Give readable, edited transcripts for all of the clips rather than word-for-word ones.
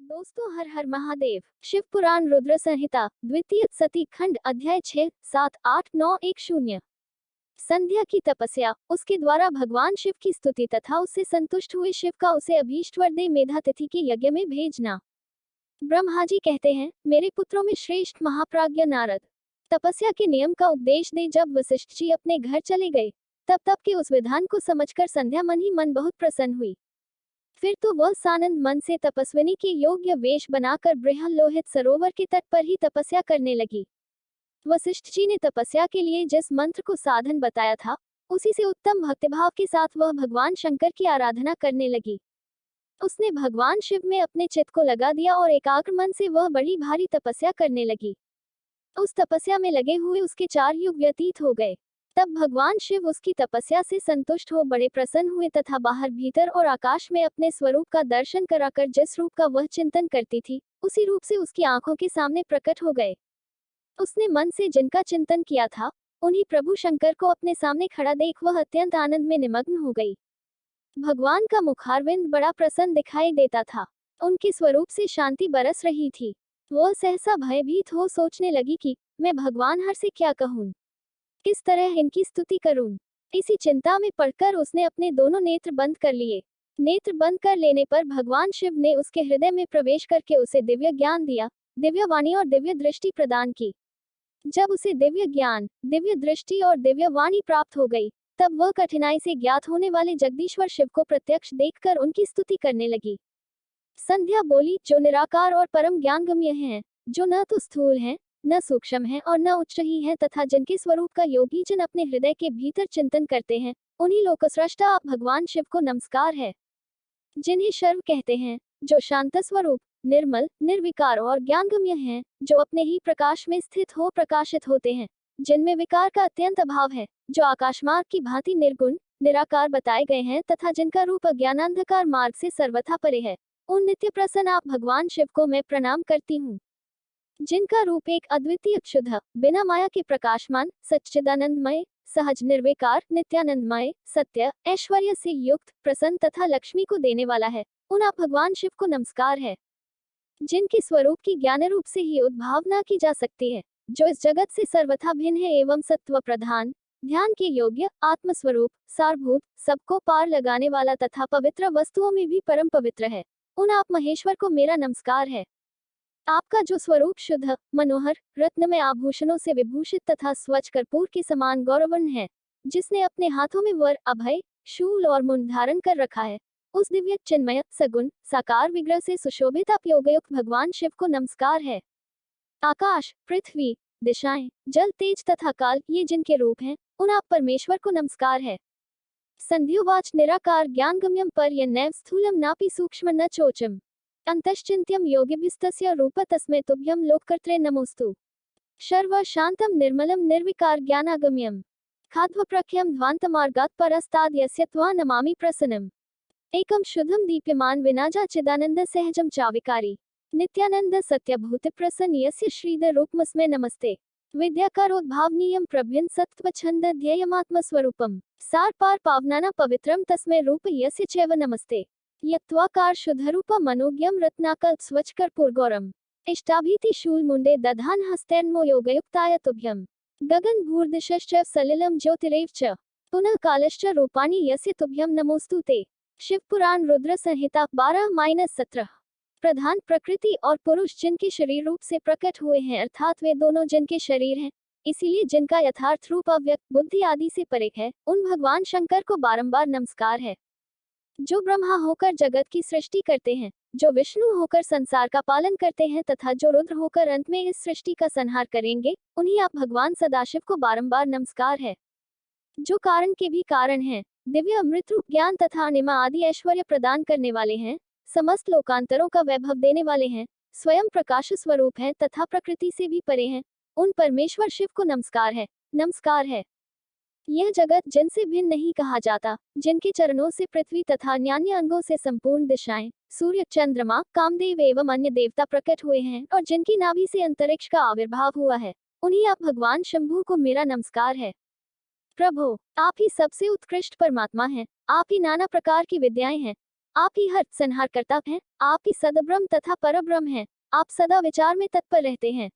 दोस्तों, हर हर महादेव। शिव पुराण रुद्र संहिता द्वितीय सती खंड अध्याय 6, 7, 8, 9, 10। संध्या की तपस्या। उसके द्वारा भगवान शिव की स्तुति तथा उससे संतुष्ट हुए शिव का उसे अभीष्ट वर दे मेधा तिथि के यज्ञ में भेजना। ब्रह्मा जी कहते हैं, मेरे पुत्रों में श्रेष्ठ महाप्राज्ञ नारद, तपस्या के नियम का उपदेश दे जब वशिष्ठ जी अपने घर चले गए, तब के उस विधान को समझकर संध्या मन ही मन बहुत प्रसन्न हुई। फिर तो वह सानंद मन से तपस्विनी के योग्य वेश बनाकर बृहल लोहित सरोवर के तट पर ही तपस्या करने लगी। वशिष्ठ जी ने तपस्या के लिए जिस मंत्र को साधन बताया था, उसी से उत्तम भक्तिभाव के साथ वह भगवान शंकर की आराधना करने लगी। उसने भगवान शिव में अपने चित्त को लगा दिया और एकाग्र मन से वह बड़ी भारी तपस्या करने लगी। उस तपस्या में लगे हुए उसके 4 युग व्यतीत हो गए। तब भगवान शिव उसकी तपस्या से संतुष्ट हो बड़े प्रसन्न हुए तथा बाहर भीतर और आकाश में अपने स्वरूप का दर्शन कराकर जिस रूप का वह चिंतन करती थी, उसी रूप से उसकी आंखों के सामने प्रकट हो गए। उसने मन से जिनका चिंतन किया था, उन्हीं प्रभु शंकर को अपने सामने खड़ा देख वह अत्यंत आनंद में निमग्न हो गई। भगवान का मुखारविंद बड़ा प्रसन्न दिखाई देता था। उनके स्वरूप से शांति बरस रही थी। वह सहसा भयभीत हो सोचने लगी कि मैं भगवान हर से क्या कहूँ, किस तरह इनकी स्तुति करूं। इसी चिंता में पड़कर उसने अपने दोनों नेत्र बंद कर लिए। नेत्र बंद कर लेने पर भगवान शिव ने उसके हृदय में प्रवेश करके उसे दिव्य ज्ञान दिया, दिव्य वाणी और दिव्य दृष्टि प्रदान की। जब उसे दिव्य ज्ञान, दिव्य दृष्टि और दिव्य वाणी प्राप्त हो गई, तब वह कठिनाई से ज्ञात होने वाले जगदीश्वर शिव को प्रत्यक्ष देखकर उनकी स्तुति करने लगी। संध्या बोली, जो निराकार और परम ज्ञानगम्य हैं, जो न तो स्थूल हैं, न सूक्ष्म है और न उच्च ही है, तथा जिनके स्वरूप का योगी जन अपने हृदय के भीतर चिंतन करते हैं, उन्हीं लोकस्रष्टा आप भगवान शिव को नमस्कार है। जिन्हें शर्व कहते हैं, जो शांत स्वरूप, निर्मल, निर्विकार और ज्ञानगम्य हैं, जो अपने ही प्रकाश में स्थित हो प्रकाशित होते हैं, जिनमें विकार का अत्यंत अभाव है, जो आकाशमार्ग की भांति निर्गुण, निराकार बताए गए हैं तथा जिनका रूप अज्ञानांधकार मार्ग से सर्वथा परे है, उन नित्य प्रसन्न आप भगवान शिव को मैं प्रणाम करती हूँ। जिनका रूप एक अद्वितीय शुद्ध, बिना माया के प्रकाशमान, सच्चिदानंदमय, सहज निर्विकार, नित्यानंदमय, सत्य, ऐश्वर्य से युक्त, प्रसन्न तथा लक्ष्मी को देने वाला है, उन आप भगवान शिव को नमस्कार है। जिनके स्वरूप की ज्ञान रूप से ही उद्भावना की जा सकती है, जो इस जगत से सर्वथा भिन्न है एवं सत्व प्रधान, ध्यान के योग्य, आत्मस्वरूप, सारभूत, सबको पार लगाने वाला तथा पवित्र वस्तुओं में भी परम पवित्र है, उन आप महेश्वर को मेरा नमस्कार है। आपका जो स्वरूप शुद्ध, मनोहर, रत्नमय आभूषणों से विभूषित तथा स्वच्छ कर्पूर के समान गौरवर्ण है, जिसने अपने हाथों में वर, अभय, शूल और मुंड धारण कर रखा है, उस दिव्य, चिन्मय, सगुण, साकार विग्रह से सुशोभित आप योगयुक्त भगवान शिव को नमस्कार है। आकाश, पृथ्वी, दिशाएं, जल, तेज तथा काल, ये जिनके रूप हैं, उन आप परमेश्वर को नमस्कार है। संध्योवाच, निराकार ज्ञानगम्यम पर्यन्नैव स्थूलम नापि सूक्ष्म न चोचम अंतश्चिंत्यम योगिभिस्तस्य रूप तस्मै तुभ्यं लोककर्त्रे नमोस्तु। शर्व शांतम निर्मलम निर्विकार ज्ञानागम्यम खाद्वप्रख्यम ध्वान्तमार्गात् परस्ताद् यस्य त्वा नमामि प्रसन्नम। एकम शुद्धम दीप्यमान विनाजा चिदानंद सहजम चाविकारी नित्यानंद सत्यभूत प्रसन्न यस्य श्रीधर रूपमस्मै नमस्ते। विद्याकारोद्भावनीयम प्रभ्यन सत्त्वछंद ध्येयमात्मस्वरूपम सार पार पावनाना पवित्रम तस्मै रूप यस्य चैव नमस्ते। यत्वाकार शुद्धरूप मनोज्ञम रत्नाकल स्वच्छ कर्पूरगौरम इष्टाभीति शूल मुंडे दधान हस्तैर्मो योगयुक्ताय तुभ्यम गगन भूर्दिशश्च सलिलम ज्योतिरेव च पुनः कालश्च रूपाणि यस्य तुभ्यम नमोस्तु ते। शिव पुराण रुद्र संहिता 12-17। प्रधान प्रकृति और पुरुष जिनके शरीर रूप से प्रकट हुए हैं, अर्थात वे दोनों जिनके शरीर हैं, इसीलिए जिनका यथार्थ रूप अव्यक्त बुद्धि आदि से परे है, उन भगवान शंकर को बारंबार नमस्कार है। जो ब्रह्मा होकर जगत की सृष्टि करते हैं, जो विष्णु होकर संसार का पालन करते हैं तथा जो रुद्र होकर अंत में इस सृष्टि का संहार करेंगे, उन्हीं आप भगवान सदाशिव को बारंबार नमस्कार है। जो कारण के भी कारण हैं, दिव्य अमृत रूप ज्ञान तथा अनिमा आदि ऐश्वर्य प्रदान करने वाले हैं, समस्त लोकांतरों का वैभव देने वाले हैं, स्वयं प्रकाश स्वरूप हैं तथा प्रकृति से भी परे हैं, उन परमेश्वर शिव को नमस्कार है, नमस्कार है। यह जगत जिनसे भिन्न नहीं कहा जाता, जिनके चरणों से पृथ्वी तथा अन्यान्य अंगों से संपूर्ण दिशाएं, सूर्य, चंद्रमा, कामदेव एवं अन्य देवता प्रकट हुए हैं और जिनकी नाभि से अंतरिक्ष का आविर्भाव हुआ है, उन्हीं आप भगवान शंभु को मेरा नमस्कार है। प्रभो, आप ही सबसे उत्कृष्ट परमात्मा हैं, आप ही नाना प्रकार की विद्याएं हैं, आप ही हर संहार करता है, आप ही सदब्रह्म तथा परब्रह्म हैं, आप सदा विचार में तत्पर रहते हैं,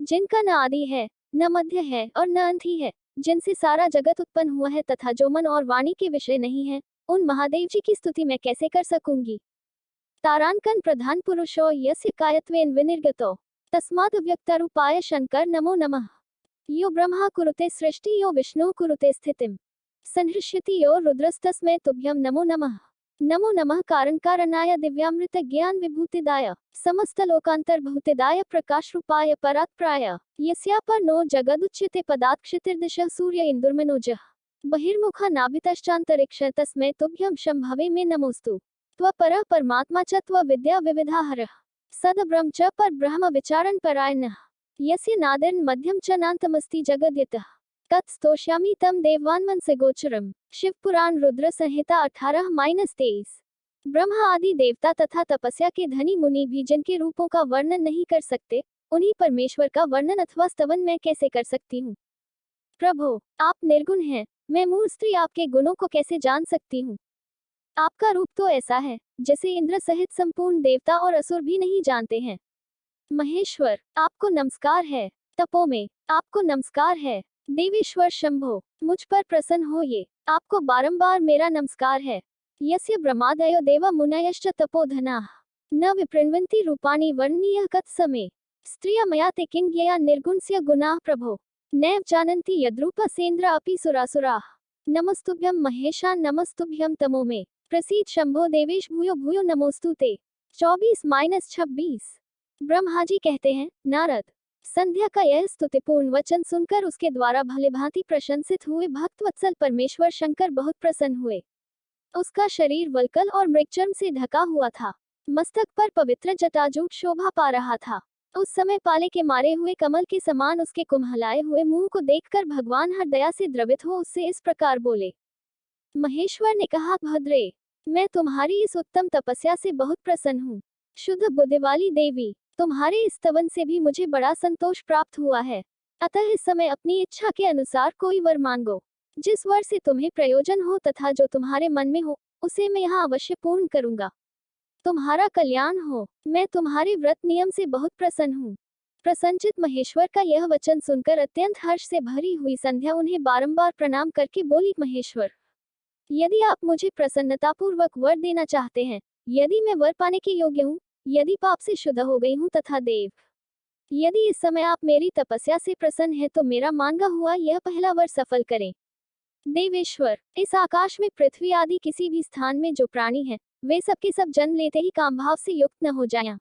जिनका न आदि है, न मध्य है और न अंत ही है, जिनसे सारा जगत उत्पन्न हुआ है तथा जो मन और वाणी के विषय नहीं है, उन महादेव जी की स्तुति मैं कैसे कर सकूंगी। तारांकन प्रधान पुरुषो यस्य कायत्वेन विनिर्गतो तस्मात् व्यक्तरूपाय शंकर नमो नमः। यो ब्रह्मा कुरुते सृष्टि यो विष्णु कुरुते स्थितिम संहृष्यति यो रुद्रस्तस्मै तुभ्यं नमो नमः। नमो नमः कारण कारणाय दिव्यामृत ज्ञान विभूतिदाय समस्त लोकांतर्भूतिदाय प्रकाश रूपाय परात्प्राय यस्यापनो जगदुच्यते पदात्क्षितिर्दिशः सूर्य इंदुर्मनोजः बहिर्मुखा नाभितश्चान्तरिक्ष तस्मै तुभ्यं शंभवे मे नमोस्तु। त्वपरः परमात्मा च त्वविद्या विविधाहरः सदब्रह्म च परब्रह्म विचारण परायणः यस्य नादिर्न मध्यम च नान्तमस्ति जगद्यतः तत्स्तोष्यामि तम देवान्मनसे गोचरम। शिव पुराण रुद्र संहिता 18-23। ब्रह्मा आदि देवता तथा तपस्या के धनी मुनि भी जिनके रूपों का वर्णन नहीं कर सकते, उन्हीं परमेश्वर का वर्णन अथवा स्तवन मैं कैसे कर सकती हूँ। प्रभो, आप निर्गुण हैं, मैं मूढ़ स्त्री आपके गुणों को कैसे जान सकती हूँ। आपका रूप तो ऐसा है जैसे इंद्र सहित संपूर्ण देवता और असुर भी नहीं जानते हैं। महेश्वर, आपको नमस्कार है। तपो में, आपको नमस्कार है। देवेश्वर शंभो, मुझ पर प्रसन्न होइए, आपको बारंबार मेरा नमस्कार है। यस्य ब्रह्मादयो देवा मुनयश्च तपोधनाः न विपृण्वन्ति रूपाणि वर्णनीय कत्समे स्त्रिया मया ते किङ्गया निर्गुणस्य गुणाः प्रभो नैव जानन्ति यद्रूपसेन्द्र अपि सुरासुराः। नमस्तुभ्यं महेशान नमस्तुभ्यं तमो में प्रसीद शंभो देवेश भूयो भूयो नमोस्तुते। 24-26। ब्रह्मा जी कहते हैं, नारद, संध्या का यह स्तुतिपूर्ण वचन सुनकर उसके द्वारा भले भांति प्रशंसित हुए भक्तवत्सल परमेश्वर शंकर बहुत प्रसन्न हुए। उसका शरीर वल्कल और मृगचर्म से ढका हुआ था, मस्तक पर पवित्र जटाजूट शोभा पा रहा था। उस समय पाले के मारे हुए कमल के समान उसके कुम्हलाए हुए मुंह को देखकर भगवान हर दया से द्रवित हो उससे इस प्रकार बोले। महेश्वर ने कहा, भद्रे, मैं तुम्हारी इस उत्तम तपस्या से बहुत प्रसन्न हूँ। शुद्ध बुद्धि वाली देवी, तुम्हारे इस स्तवन से भी मुझे बड़ा संतोष प्राप्त हुआ है। अतः इस समय अपनी इच्छा के अनुसार कोई वर मांगो, जिस वर से तुम्हें प्रयोजन हो तथा जो तुम्हारे मन में हो, उसे मैं यहाँ अवश्य पूर्ण करूंगा। तुम्हारा कल्याण हो। मैं तुम्हारे व्रत नियम से बहुत प्रसन्न हूँ। प्रसन्नचित महेश्वर का यह वचन सुनकर अत्यंत हर्ष से भरी हुई संध्या उन्हें बारंबार प्रणाम करके बोली, महेश्वर, यदि आप मुझे प्रसन्नतापूर्वक वर देना चाहते हैं, यदि मैं वर पाने के योग्य हूँ, यदि पाप से शुद्ध हो गई हूँ तथा देव, यदि इस समय आप मेरी तपस्या से प्रसन्न हैं तो मेरा मांगा हुआ यह पहला वर सफल करें। देवेश्वर, इस आकाश में पृथ्वी आदि किसी भी स्थान में जो प्राणी हैं, वे सबके सब जन्म लेते ही कामभाव से युक्त न हो जाएं।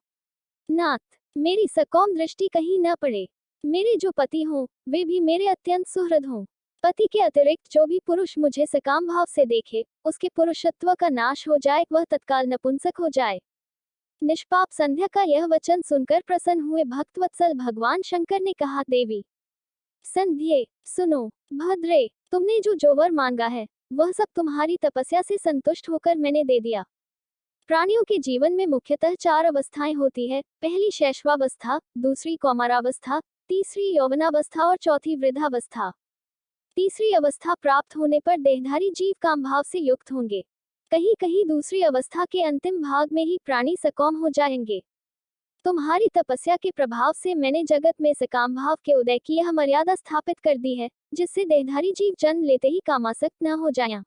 नाथ, मेरी सकौम दृष्टि कहीं न पड़े। मेरे जो पति हों, वे भी मेरे अत्यंत सुहृद हों। पति के अतिरिक्त जो भी पुरुष मुझे सकाम भाव से देखे, उसके पुरुषत्व का नाश हो जाए, वह तत्काल नपुंसक हो जाए। निष्पाप संध्या का यह वचन सुनकर प्रसन्न हुए भक्तवत्सल भगवान शंकर ने कहा, देवी संध्ये, सुनो। भद्रे, तुमने जो वर मांगा है, वह सब तुम्हारी तपस्या से संतुष्ट होकर मैंने दे दिया। प्राणियों के जीवन में मुख्यतः 4 अवस्थाएं होती है। पहली शैशवावस्था, दूसरी कौमारावस्था, तीसरी यौवनावस्था और चौथी वृद्धावस्था। तीसरी अवस्था प्राप्त होने पर देहधारी जीव काम भाव से युक्त होंगे। कहीं कहीं दूसरी अवस्था के अंतिम भाग में ही प्राणी सकौम हो जाएंगे। तुम्हारी तपस्या के प्रभाव से मैंने जगत में सकाम भाव के उदय की यह मर्यादा स्थापित कर दी है, जिससे देहधारी जीव जन्म लेते ही कामासक्त न हो जाएं।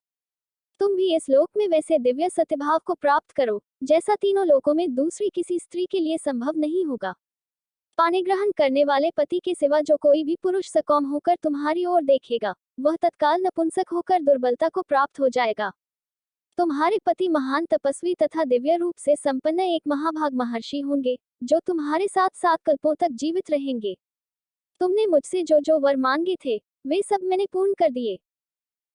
तुम भी इस लोक में वैसे दिव्य सत्यभाव को प्राप्त करो, जैसा तीनों लोकों में दूसरी किसी स्त्री के लिए संभव नहीं होगा। पानी ग्रहण करने वाले पति के सिवा जो कोई भी पुरुष सकौम होकर तुम्हारी ओर देखेगा, वह तत्काल नपुंसक होकर दुर्बलता को प्राप्त हो जाएगा। तुम्हारे पति महान तपस्वी तथा दिव्य रूप से संपन्न एक महाभाग महर्षि होंगे, जो तुम्हारे साथ 7 कल्पों तक जीवित रहेंगे। तुमने मुझसे जो वर मांगे थे, वे सब मैंने पूर्ण कर दिए।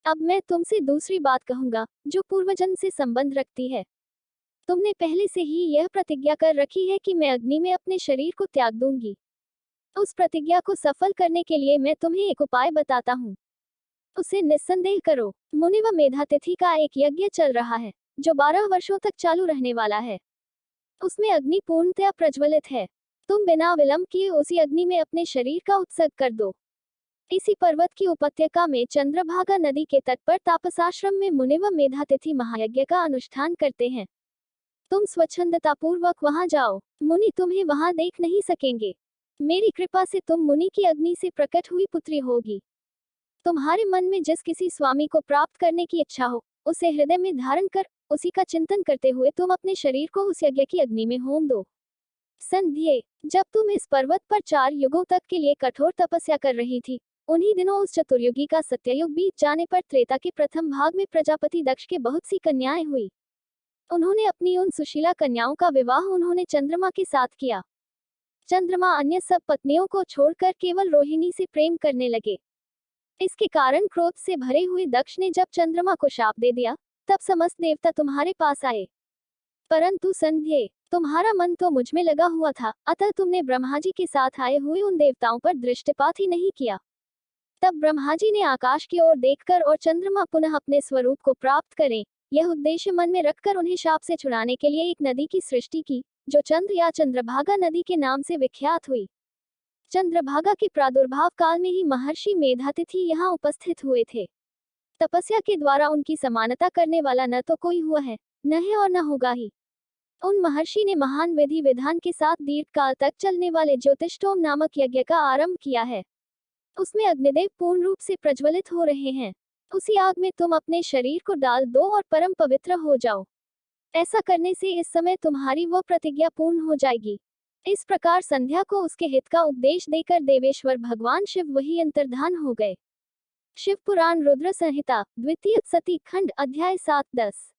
अब मैं तुमसे दूसरी बात कहूंगा, जो पूर्वजन्म से संबंध रखती है। तुमने पहले से ही यह प्रतिज्ञा कर रखी है कि मैं अग्नि में अपने शरीर को त्याग दूंगी। उस प्रतिज्ञा को सफल करने के लिए मैं तुम्हें एक उपाय बताता हूँ, उसे निस्संदेह करो। मुनि व मेधा तिथि का एक यज्ञ चल रहा है, जो 12 वर्षों तक चालू रहने वाला है। उसमें अग्नि पूर्णतया प्रज्वलित है। तुम बिना विलंब किए उसी अग्नि में अपने शरीर का उत्सर्ग कर दो। इसी पर्वत की उपत्यका में चंद्रभागा नदी के तट पर तापसाश्रम में मुनि व मेधातिथि महायज्ञ का अनुष्ठान करते हैं। तुम स्वच्छंदतापूर्वक वहां जाओ, मुनि तुम्हें वहां देख नहीं सकेंगे। मेरी कृपा से तुम मुनि की अग्नि से प्रकट हुई पुत्री होगी। तुम्हारे मन में जिस किसी स्वामी को प्राप्त करने की इच्छा हो, उसे हृदय में धारण कर उसी का चिंतन करते हुए तुम अपने शरीर को उस यज्ञ की अग्नि में होम दो। संध्ये, जब तुम इस पर्वत पर 4 युगों तक के लिए कठोर तपस्या कर रही थी, उन्हीं दिनों उस चतुर्युगी का सत्ययुग बीत जाने पर त्रेता के प्रथम भाग में प्रजापति दक्ष के बहुत सी कन्याएं हुई। उन्होंने अपनी उन सुशीला कन्याओं का विवाह उन्होंने चंद्रमा के साथ किया। चंद्रमा अन्य सब पत्नियों को छोड़कर केवल रोहिणी से प्रेम करने लगे। इसके कारण क्रोध से भरे हुए दक्ष ने जब चंद्रमा को शाप दे दिया, तब समस्त देवता तुम्हारे पास आए। परंतु संध्ये, तुम्हारा मन तो मुझ में लगा हुआ था, अतः तुमने ब्रह्मा जी के साथ आए हुए उन देवताओं पर दृष्टिपात ही नहीं किया। तब ब्रह्मा जी ने आकाश की ओर देखकर और चंद्रमा पुनः अपने स्वरूप को प्राप्त करें, यह उद्देश्य मन में रखकर उन्हें शाप से छुड़ाने के लिए एक नदी की सृष्टि की, जो चंद्र या चंद्रभागा नदी के नाम से विख्यात हुई। चंद्रभागा के प्रादुर्भाव काल में ही महर्षि मेधातिथि यहाँ उपस्थित हुए थे। तपस्या के द्वारा उनकी समानता करने वाला न तो कोई हुआ है, न है और न होगा ही। उन महर्षि ने महान विधि विधान के साथ दीर्घ काल तक चलने वाले ज्योतिष्टोम नामक यज्ञ का आरंभ किया है। उसमें अग्निदेव पूर्ण रूप से प्रज्वलित हो रहे हैं। उसी आग में तुम अपने शरीर को डाल दो और परम पवित्र हो जाओ। ऐसा करने से इस समय तुम्हारी वो प्रतिज्ञा पूर्ण हो जाएगी। इस प्रकार संध्या को उसके हित का उपदेश देकर देवेश्वर भगवान शिव वही अंतर्धान हो गए। शिव पुराण रुद्र संहिता द्वितीय सती खंड अध्याय 7-10।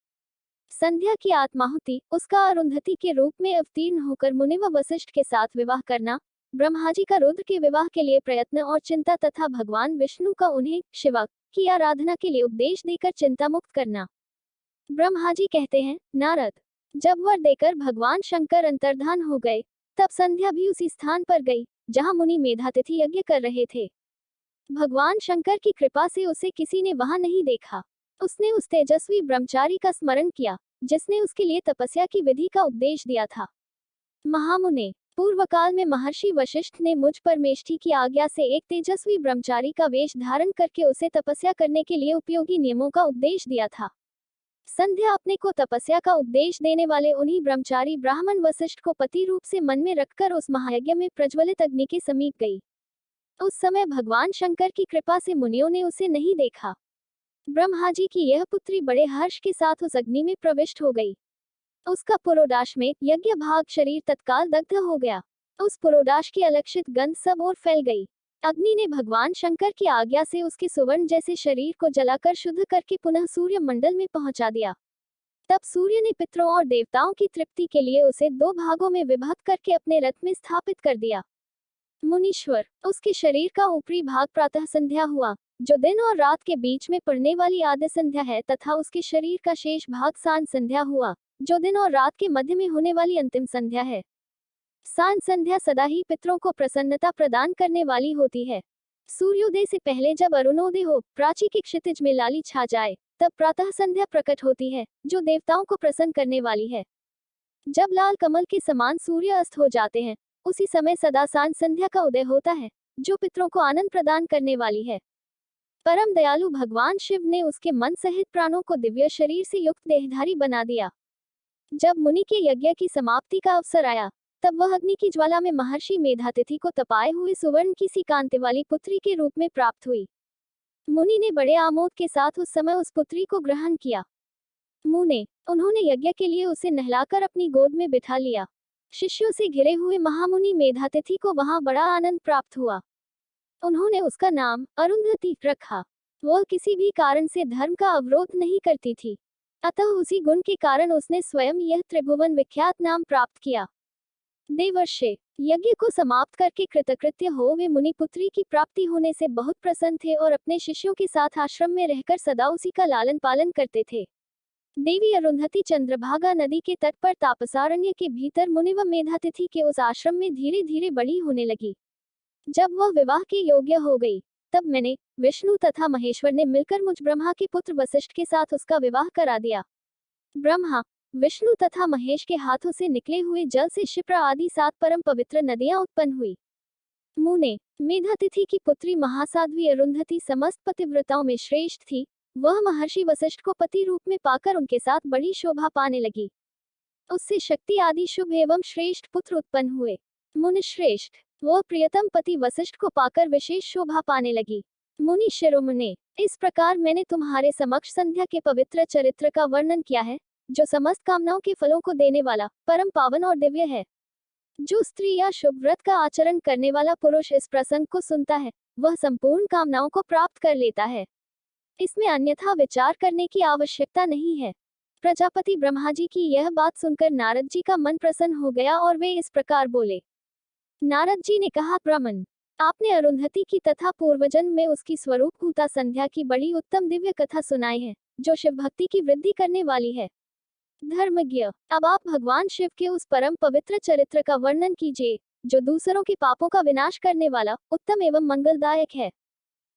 संध्या की आत्माहुति, उसका अरुंधति के रूप में अवतीर्ण होकर मुनि व वशिष्ठ के साथ विवाह करना, ब्रह्मा जी का रुद्र के विवाह के लिए प्रयत्न और चिंता तथा भगवान विष्णु का उन्हें शिवा की आराधना के लिए उपदेश देकर चिंता मुक्त करना। ब्रह्मा जी कहते हैं, नारद, जब वर देकर भगवान शंकर अंतर्धान हो गए, तब संध्या भी उसी स्थान पर गई जहां मुनि मेधातिथि यज्ञ कर रहे थे। भगवान शंकर की कृपा से उसे किसी ने वहां नहीं देखा। उसने उस तेजस्वी ब्रह्मचारी का स्मरण किया जिसने उसके लिए तपस्या की विधि का उपदेश दिया था। महामुने, पूर्व काल में महर्षि वशिष्ठ ने मुझ परमेष्ठी की आज्ञा से एक तेजस्वी ब्रह्मचारी का वेश धारण करके उसे तपस्या करने के लिए उपयोगी नियमों का उपदेश दिया था। संध्या अपने को तपस्या का उपदेश देने वाले उन्हीं ब्रह्मचारी ब्राह्मण वशिष्ठ को पति रूप से मन में रखकर उस महायज्ञ में प्रज्वलित अग्नि के समीप गई। उस समय भगवान शंकर की कृपा से मुनियों ने उसे नहीं देखा। ब्रह्मा जी की यह पुत्री बड़े हर्ष के साथ उस अग्नि में प्रविष्ट हो गई। उसका पुरोडाश में यज्ञ भाग शरीर तत्काल दग्ध हो गया। उस पुरोडाश की अलक्षित गंध सब ओर फैल गई। अग्नि ने भगवान शंकर की आज्ञा से उसके सुवर्ण जैसे शरीर को जलाकर शुद्ध करके पुनः सूर्य मंडल में पहुंचा दिया। तब सूर्य ने पितरों और देवताओं की तृप्ति के लिए उसे 2 भागों में विभक्त करके अपने रथ में स्थापित कर दिया। मुनीश्वर, उसके शरीर का ऊपरी भाग प्रातः संध्या हुआ, जो दिन और रात के बीच में पड़ने वाली आद्य संध्या है, तथा उसके शरीर का शेष भाग सांझ संध्या हुआ, जो दिन और रात के मध्य में होने वाली अंतिम संध्या है। सांझ संध्या सदा ही पितरों को प्रसन्नता प्रदान करने वाली होती है। सूर्योदय से पहले जब अरुणोदय हो, प्राची के क्षितिज में लाली छा जाए, तब प्रातः संध्या प्रकट होती है, जो देवताओं को प्रसन्न करने वाली है। जब लाल कमल के समान सूर्य अस्त हो जाते हैं, उसी समय सदा सांझ संध्या का उदय होता है, जो पितरों को आनंद प्रदान करने वाली है। परम दयालु भगवान शिव ने उसके मन सहित प्राणों को दिव्य शरीर से युक्त देहधारी बना दिया। जब मुनि के यज्ञ की समाप्ति का अवसर आया, तब वह अग्नि की ज्वाला में महर्षि मेधातिथि को तपाए हुए सुवर्ण की सी कांति वाली पुत्री के रूप में प्राप्त हुई। मुनि ने बड़े आमोद के साथ उस समय उस पुत्री को ग्रहण किया। मुने, उन्होंने यज्ञ के लिए उसे नहलाकर अपनी गोद में बिठा लिया। शिष्यों से घिरे हुए महामुनि मेधातिथि को वहां बड़ा आनंद प्राप्त हुआ। उन्होंने उसका नाम अरुंधति रखा। वह किसी भी कारण से धर्म का अवरोध नहीं करती थी, अतः उसी गुण के कारण उसने स्वयं यह त्रिभुवन विख्यात नाम प्राप्त किया। देवर्षि, यज्ञ को समाप्त करके कृतकृत्य हो वे मुनि पुत्री की प्राप्ति होने से बहुत प्रसन्न थे और अपने शिष्यों के साथ आश्रम में रहकर सदा उसी का लालन पालन करते थे। देवी अरुंधति चंद्रभागा नदी के तट पर तापसारण्य के भीतर मुनि व मेधातिथि के उस आश्रम में धीरे धीरे बड़ी होने लगी। जब वह विवाह के योग्य हो गई, तब मैंने, विष्णु तथा महेश्वर ने मिलकर मुझ ब्रह्मा के पुत्र वशिष्ठ के साथ उसका विवाह करा दिया। ब्रह्मा, विष्णु तथा महेश के हाथों से निकले हुए जल से शिप्रा आदि 7 परम पवित्र नदियां उत्पन्न हुई। मुने, मेधातिथि की पुत्री महासाध्वी अरुंधति समस्त पतिव्रताओं में श्रेष्ठ थी। वह महर्षि वशिष्ठ को पति रूप में पाकर उनके साथ बड़ी शोभा पाने लगी। उससे शक्ति आदि शुभ एवं श्रेष्ठ पुत्र उत्पन्न हुए। मुनि श्रेष्ठ, वह प्रियतम पति वशिष्ठ को पाकर विशेष शोभा पाने लगी। मुनि शिरोमणे, इस प्रकार मैंने तुम्हारे समक्ष संध्या के पवित्र चरित्र का वर्णन किया है, जो समस्त कामनाओं के फलों को देने वाला, परम पावन और दिव्य है। जो स्त्री या शुभ व्रत का आचरण करने वाला पुरुष इस प्रसंग को सुनता है, वह संपूर्ण कामनाओं को प्राप्त कर लेता है। इसमें अन्यथा विचार करने की आवश्यकता नहीं है। प्रजापति ब्रह्मा जी की यह बात सुनकर नारद जी का मन प्रसन्न हो गया और वे इस प्रकार बोले। नारद जी ने कहा, ब्राह्मण, आपने अरुंधति की तथा पूर्वजन्म में उसकी स्वरूप भूता संध्या की बड़ी उत्तम दिव्य कथा सुनाई है, जो शिव भक्ति की वृद्धि करने वाली है। धर्मज्ञ, अब आप भगवान शिव के उस परम पवित्र चरित्र का वर्णन कीजिए, जो दूसरों के पापों का विनाश करने वाला, उत्तम एवं मंगलदायक है।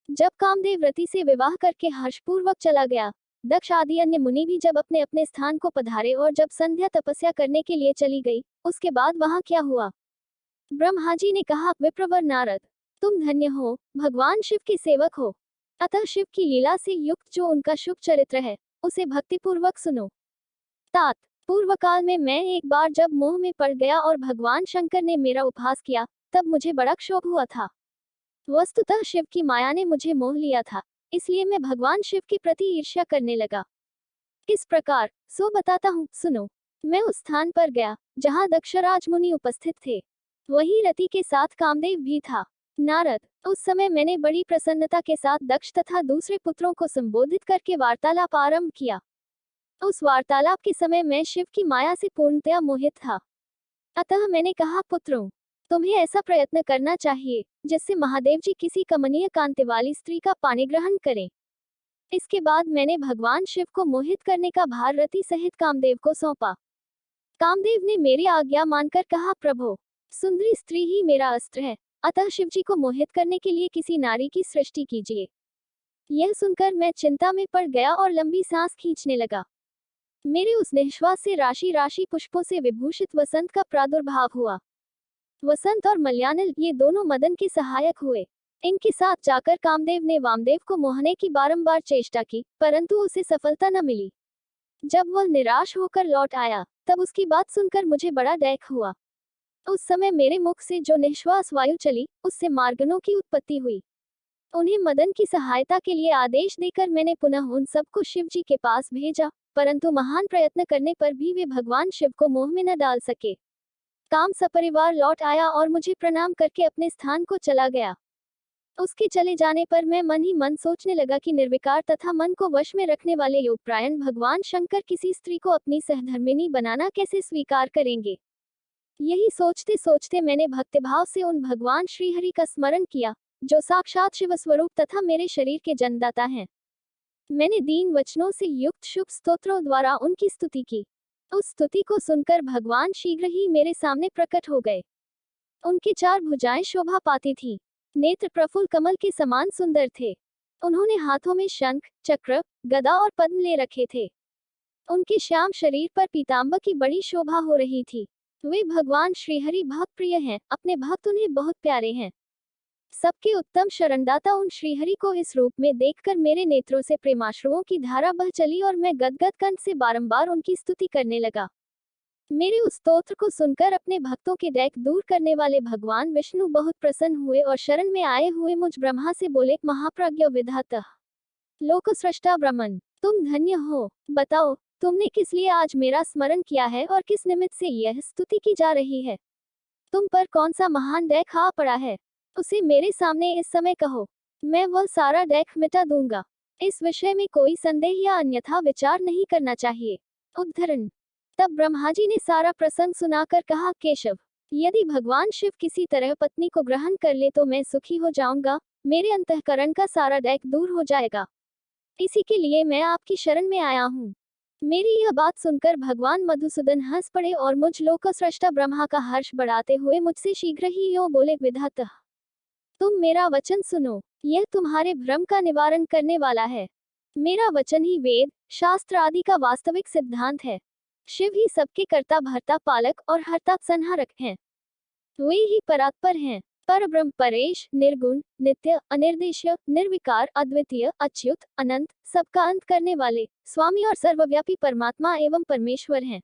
जब कामदेव रति से विवाह करके हर्षपूर्वक चला गया, दक्ष आदि अन्य मुनि भी जब अपने अपने स्थान को पधारे और जब संध्या तपस्या करने के लिए चली गई, उसके बाद वहां क्या हुआ? ब्रह्मा जी ने कहा, विप्रवर नारद, तुम धन्य हो, भगवान शिव के सेवक हो। अतः शिव की लीला से युक्त जो उनका शुभ चरित्र है, उसे भक्तिपूर्वक सुनो। तात, पूर्व काल में मैं एक बार जब मोह में पड़ गया और भगवान शंकर ने मेरा उपहास किया, तब मुझे बड़ा क्षोभ हुआ था। वस्तुतः शिव की माया ने मुझे मोह लिया था, इसलिए मैं भगवान शिव के प्रति ईर्ष्या करने लगा। किस प्रकार, सो बताता हूँ, सुनो। मैं उस स्थान पर गया जहाँ दक्षराज मुनि उपस्थित थे। वही रति के साथ कामदेव भी था। नारद, उस समय मैंने बड़ी प्रसन्नता के साथ दक्ष तथा दूसरे पुत्रों को संबोधित करके वार्तालाप आरंभ किया। उस वार्तालाप के समय मैं शिव की माया से पूर्णतया मोहित था। अतः मैंने कहा, पुत्रों, तुम्हें ऐसा प्रयत्न करना चाहिए जिससे महादेव जी किसी कमनीय कांति वाली स्त्री का पाणी ग्रहण करें। इसके बाद मैंने भगवान शिव को मोहित करने का भार रति सहित कामदेव को सौंपा। कामदेव ने मेरी आज्ञा मानकर कहा, प्रभो, सुंदरी स्त्री ही मेरा अस्त्र है, अतः शिव जी को मोहित करने के लिए किसी नारी की सृष्टि कीजिए। यह सुनकर मैं चिंता में पड़ गया और लंबी सांस खींचने लगा। मेरे उस निश्वास से राशि राशि पुष्पों से विभूषित वसंत का प्रादुर्भाव हुआ। वसंत और मल्यानल ये दोनों मदन के सहायक हुए। इनके साथ जाकर कामदेव ने वामदेव को मोहने की बारंबार चेष्टा की, परंतु उसे सफलता न मिली। जब वह निराश होकर लौट आया, तब उसकी बात सुनकर मुझे बड़ा डैक हुआ। उस समय मेरे मुख से जो निश्वास वायु चली, उससे मार्गनों की उत्पत्ति हुई। उन्हें मदन की सहायता के लिए आदेश देकर मैंने पुनः उन सबको शिव जी के पास भेजा, परंतु महान प्रयत्न करने पर भी वे भगवान शिव को मोह में न डाल सके। काम सपरिवार लौट आया और मुझे प्रणाम करके अपने स्थान को चला गया। उसके चले जाने पर मैं मन ही मन सोचने लगा कि निर्विकार तथा मन को वश में रखने वाले योगपरायण भगवान शंकर किसी स्त्री को अपनी सहधर्मिणी बनाना कैसे स्वीकार करेंगे। यही सोचते सोचते मैंने भक्तिभाव से उन भगवान श्रीहरि का स्मरण किया, जो साक्षात शिव स्वरूप तथा मेरे शरीर के जन्मदाता हैं। मैंने दीन वचनों से युक्त शुभ स्तोत्रों द्वारा उनकी स्तुति की। उस स्तुति को सुनकर भगवान शीघ्र ही मेरे सामने प्रकट हो गए। उनकी 4 भुजाएं शोभा पाती थीं। नेत्र प्रफुल्ल कमल के समान सुंदर थे। उन्होंने हाथों में शंख, चक्र, गदा और पद्म ले रखे थे। उनके श्याम शरीर पर पीतांबर की बड़ी शोभा हो रही थी। वे भगवान श्रीहरि बहुत प्रिय हैं, अपने भक्त उन्हें बहुत प्यारे हैं। सबके उत्तम शरणदाता उन श्रीहरि को इस रूप में देखकर मेरे नेत्रों से प्रेमाश्रुओं की धारा बह चली और मैं गदगद कंठ से बारंबार उनकी स्तुति करने लगा। मेरे उस स्तोत्र को सुनकर अपने भक्तों के डैक दूर करने वाले भगवान विष्णु बहुत प्रसन्न हुए और शरण में आए हुए मुझ ब्रह्मा से बोले, महाप्रज्ञ विधाता, लोक सृष्टा ब्रह्मन, तुम धन्य हो। बताओ, तुमने किस लिए आज मेरा स्मरण किया है और किस निमित्त से यह स्तुति की जा रही है? तुम पर कौन सा महान डैक आ पड़ा है, उसे मेरे सामने इस समय कहो। मैं वह सारा डैक मिटा दूंगा। इस विषय में कोई संदेह या अन्यथा विचार नहीं करना चाहिए। उद्धरण। तब ब्रह्मा जी ने सारा प्रसंग सुनाकर कहा, केशव, यदि भगवान शिव किसी तरह पत्नी को ग्रहण कर ले तो मैं सुखी हो जाऊंगा, मेरे अंतःकरण का सारा डैक दूर हो जाएगा। इसी के लिए मैं आपकी शरण में आया हूँ। मेरी यह बात सुनकर भगवान मधुसूदन हंस पड़े और मुझ लोकसृष्टा ब्रह्मा का हर्ष बढ़ाते हुए मुझसे शीघ्र ही यूं बोले, विधाता, तुम मेरा वचन सुनो, यह तुम्हारे भ्रम का निवारण करने वाला है। मेरा वचन ही वेद, शास्त्र आदि का वास्तविक सिद्धांत है। शिव ही सबके कर्ता, भर्ता, पालक और हर्ता, संहारक हैं। वे ही परात्पर हैं। परब्रह्म, परेश, निर्गुण, नित्य, अनिर्देश्य, निर्विकार, अद्वितीय, अच्युत, अनंत, सबका अंत करने वाले स्वामी और सर्वव्यापी परमात्मा एवं परमेश्वर हैं।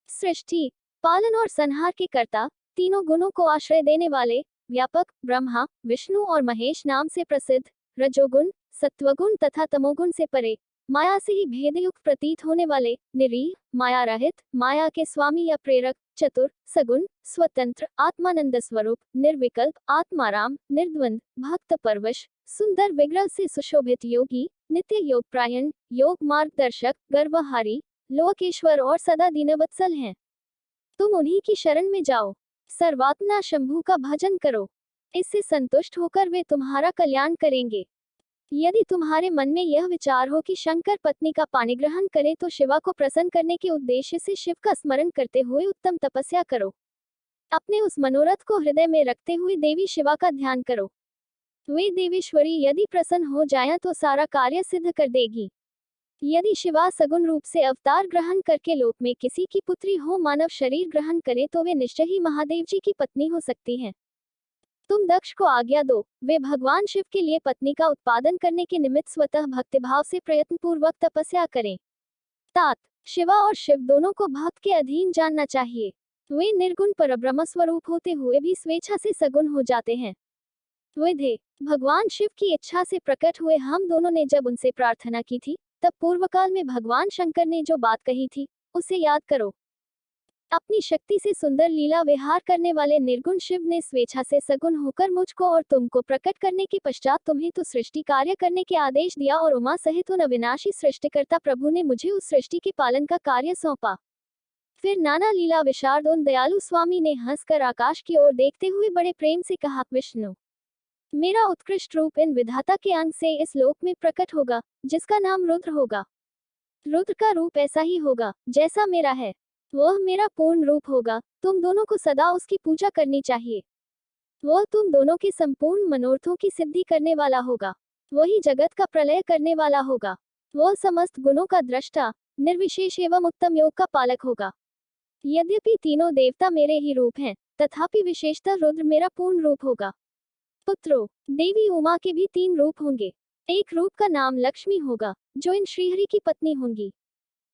सृष्टि, पालन और संहार के कर्ता, तीनों गुणों को आश्रय देने वाले, व्यापक, ब्रह्मा, विष्णु और महेश नाम से प्रसिद्ध, रजोगुण, सत्वगुण तथा तमोगुण से परे, माया से ही भेदयुक्त प्रतीत होने वाले, निरीह, माया रहित, माया के स्वामी या प्रेरक, चतुर, सगुण, स्वतंत्र, आत्मानंद स्वरूप, निर्विकल्प, आत्माराम, निर्द्वंद, भक्त परवश, सुंदर विग्रह से सुशोभित योगी, नित्य योग प्रायण, योग मार्गदर्शक, गर्वहारी, लोकेश्वर और सदा दीनवत्सल हैं। तुम उन्हीं की शरण में जाओ, सर्वात्मा शंभु का भजन करो, इससे संतुष्ट होकर वे तुम्हारा कल्याण करेंगे। यदि तुम्हारे मन में यह विचार हो कि शंकर पत्नी का पाणिग्रहण करें तो शिवा को प्रसन्न करने के उद्देश्य से शिव का स्मरण करते हुए उत्तम तपस्या करो। अपने उस मनोरथ को हृदय में रखते हुए देवी शिवा का ध्यान करो। वे देवेश्वरी यदि प्रसन्न हो जाएं तो सारा कार्य सिद्ध कर देगी। यदि शिवा सगुण रूप से अवतार ग्रहण करके लोक में किसी की पुत्री हो मानव शरीर ग्रहण करे तो वे निश्चय ही महादेव जी की पत्नी हो सकती हैं। तुम दक्ष को आज्ञा दो, वे भगवान शिव के लिए पत्नी का उत्पादन करने के निमित्त स्वतः भक्तिभाव से प्रयत्न पूर्वक तपस्या करें। तात, शिवा और शिव दोनों को भक्त के अधीन जानना चाहिए। वे निर्गुण परब्रह्म स्वरूप होते हुए भी स्वेच्छा से सगुण हो जाते हैं। विधे, भगवान शिव की इच्छा से प्रकट हुए हम दोनों ने जब उनसे प्रार्थना की थी तब पूर्वकाल में भगवान शंकर ने जो बात कही थी उसे याद करो। अपनी शक्ति से सुंदर लीला विहार करने वाले निर्गुण शिव ने स्वेच्छा से सगुण होकर मुझको और तुमको प्रकट करने के पश्चात तुम्हें तो सृष्टि कार्य करने के आदेश दिया और उमा सहित उन अविनाशी सृष्टिकर्ता प्रभु ने मुझे उस सृष्टि के पालन का कार्य सौंपा। फिर नाना लीला विशारद उन दयालु स्वामी ने हंसकर आकाश की ओर देखते हुए बड़े प्रेम से कहा, विष्णु, मेरा उत्कृष्ट रूप इन विधाता के अंग से इस लोक में प्रकट होगा, जिसका नाम रुद्र होगा। रुद्र का रूप ऐसा ही होगा जैसा मेरा है, वह मेरा पूर्ण रूप होगा। तुम दोनों को सदा उसकी पूजा करनी चाहिए। वह तुम दोनों के संपूर्ण मनोरथों की सिद्धि करने वाला होगा। वही जगत का प्रलय करने वाला होगा। वह समस्त गुणों का दृष्टा, निर्विशेष एवं उत्तम योग का पालक होगा। यद्यपि तीनों देवता मेरे ही रूप हैं, तथापि विशेषतः रुद्र मेरा पूर्ण रूप होगा। पुत्रों, देवी उमा के भी 3 रूप होंगे। एक रूप का नाम लक्ष्मी होगा, जो इन श्रीहरि की पत्नी होंगी।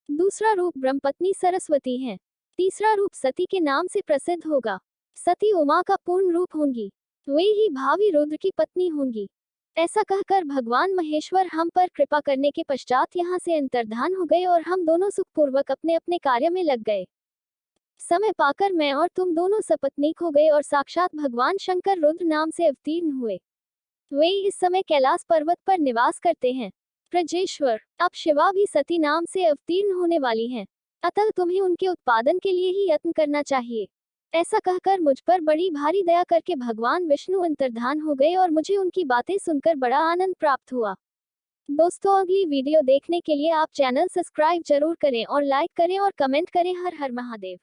दूसरा रूप ब्रह्मपत्नी सरस्वती है। तीसरा रूप सती के नाम से प्रसिद्ध होगा। सती उमा का पूर्ण रूप होंगी। वे ही भावी रुद्र की पत्नी होंगी। ऐसा कहकर भगवान महेश्वर हम पर कृपा करने के पश्चात यहाँ से अंतर्धान हो गए और हम दोनों सुखपूर्वक अपने अपने कार्य में लग गए। समय पाकर मैं और तुम दोनों सपत्नीक हो गए और साक्षात भगवान शंकर रुद्र नाम से अवतीर्ण हुए। वे इस समय कैलाश पर्वत पर निवास करते हैं। प्रजेश्वर, अब शिवा भी सती नाम से अवतीर्ण होने वाली हैं, अतः तुम्हें उनके उत्पादन के लिए ही यत्न करना चाहिए। ऐसा कहकर मुझ पर बड़ी भारी दया करके भगवान विष्णु अंतर्धान हो गए और मुझे उनकी बातें सुनकर बड़ा आनंद प्राप्त हुआ। दोस्तों, अगली वीडियो देखने के लिए आप चैनल सब्सक्राइब जरूर करें और लाइक करें और कमेंट करें। हर हर महादेव।